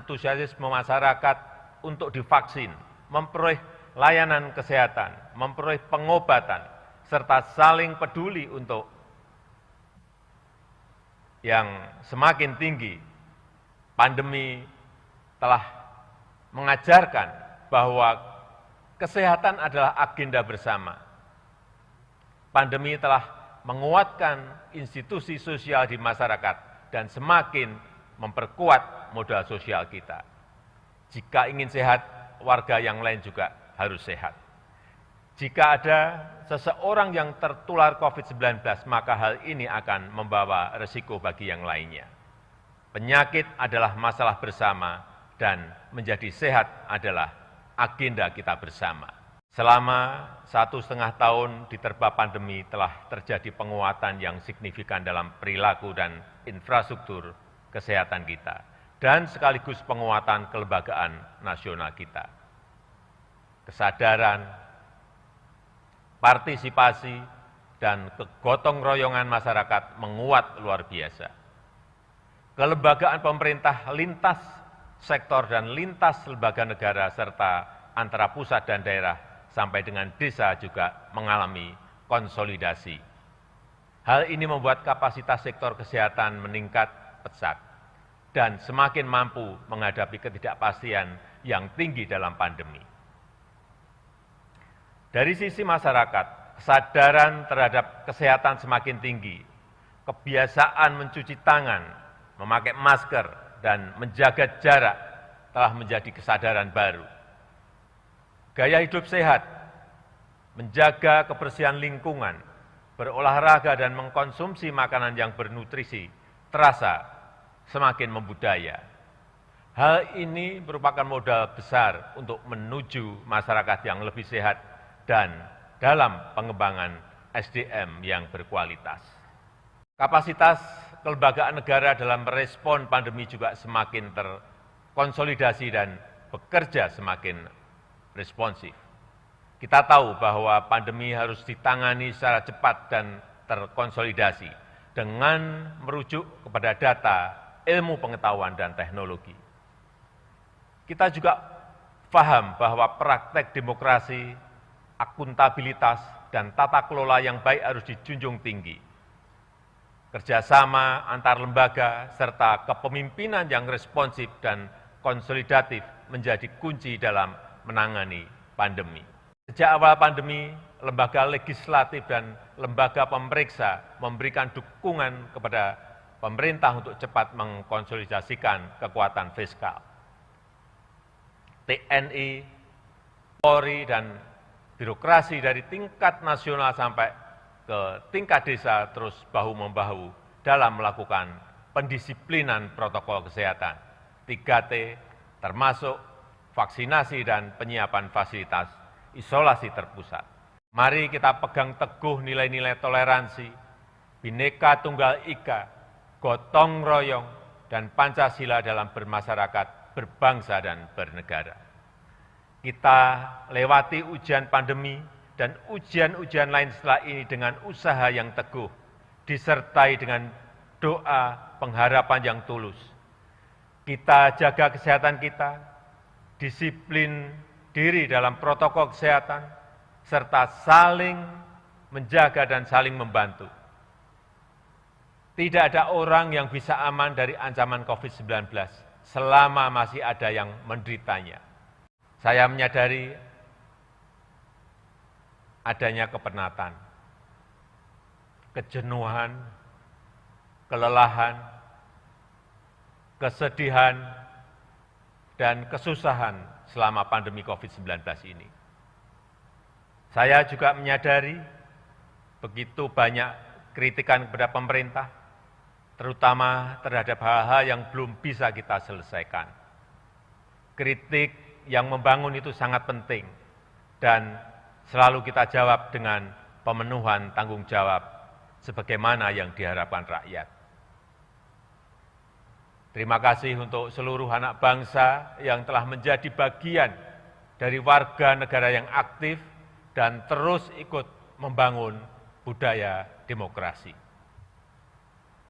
antusiasme masyarakat untuk divaksin, memperoleh layanan kesehatan, memperoleh pengobatan, serta saling peduli untuk yang semakin tinggi. Pandemi telah mengajarkan bahwa kesehatan adalah agenda bersama. Pandemi telah menguatkan institusi sosial di masyarakat dan semakin memperkuat modal sosial kita. Jika ingin sehat, warga yang lain juga harus sehat. Jika ada seseorang yang tertular COVID-19, maka hal ini akan membawa resiko bagi yang lainnya. Penyakit adalah masalah bersama dan menjadi sehat adalah agenda kita bersama. Selama 1,5 tahun diterpa pandemi telah terjadi penguatan yang signifikan dalam perilaku dan infrastruktur kesehatan kita, dan sekaligus penguatan kelembagaan nasional kita. Kesadaran, partisipasi, dan kegotong royongan masyarakat menguat luar biasa. Kelembagaan pemerintah lintas sektor dan lintas lembaga negara serta antara pusat dan daerah sampai dengan desa juga mengalami konsolidasi. Hal ini membuat kapasitas sektor kesehatan meningkat pesat dan semakin mampu menghadapi ketidakpastian yang tinggi dalam pandemi. Dari sisi masyarakat, kesadaran terhadap kesehatan semakin tinggi. Kebiasaan mencuci tangan, memakai masker, dan menjaga jarak telah menjadi kesadaran baru. Gaya hidup sehat, menjaga kebersihan lingkungan, berolahraga dan mengkonsumsi makanan yang bernutrisi terasa semakin membudaya. Hal ini merupakan modal besar untuk menuju masyarakat yang lebih sehat dan dalam pengembangan SDM yang berkualitas. Kapasitas kelembagaan negara dalam merespon pandemi juga semakin terkonsolidasi dan bekerja semakin responsif. Kita tahu bahwa pandemi harus ditangani secara cepat dan terkonsolidasi dengan merujuk kepada data, ilmu pengetahuan, dan teknologi. Kita juga paham bahwa praktek demokrasi, akuntabilitas, dan tata kelola yang baik harus dijunjung tinggi. Kerjasama antar lembaga serta kepemimpinan yang responsif dan konsolidatif menjadi kunci dalam menangani pandemi. Sejak awal pandemi, lembaga legislatif dan lembaga pemeriksa memberikan dukungan kepada pemerintah untuk cepat mengkonsolidasikan kekuatan fiskal. TNI, Polri, dan birokrasi dari tingkat nasional sampai ke tingkat desa terus bahu-membahu dalam melakukan pendisiplinan protokol kesehatan 3T, termasuk vaksinasi dan penyiapan fasilitas isolasi terpusat. Mari kita pegang teguh nilai-nilai toleransi, Bhinneka Tunggal Ika, gotong royong, dan Pancasila dalam bermasyarakat, berbangsa, dan bernegara. Kita lewati ujian pandemi dan ujian-ujian lain setelah ini dengan usaha yang teguh, disertai dengan doa pengharapan yang tulus. Kita jaga kesehatan kita, disiplin diri dalam protokol kesehatan, serta saling menjaga dan saling membantu. Tidak ada orang yang bisa aman dari ancaman COVID-19 selama masih ada yang menderitanya. Saya menyadari adanya kepenatan, kejenuhan, kelelahan, kesedihan, dan kesusahan selama pandemi COVID-19 ini. Saya juga menyadari begitu banyak kritikan kepada pemerintah, terutama terhadap hal-hal yang belum bisa kita selesaikan. Kritik yang membangun itu sangat penting dan selalu kita jawab dengan pemenuhan tanggung jawab sebagaimana yang diharapkan rakyat. Terima kasih untuk seluruh anak bangsa yang telah menjadi bagian dari warga negara yang aktif dan terus ikut membangun budaya demokrasi.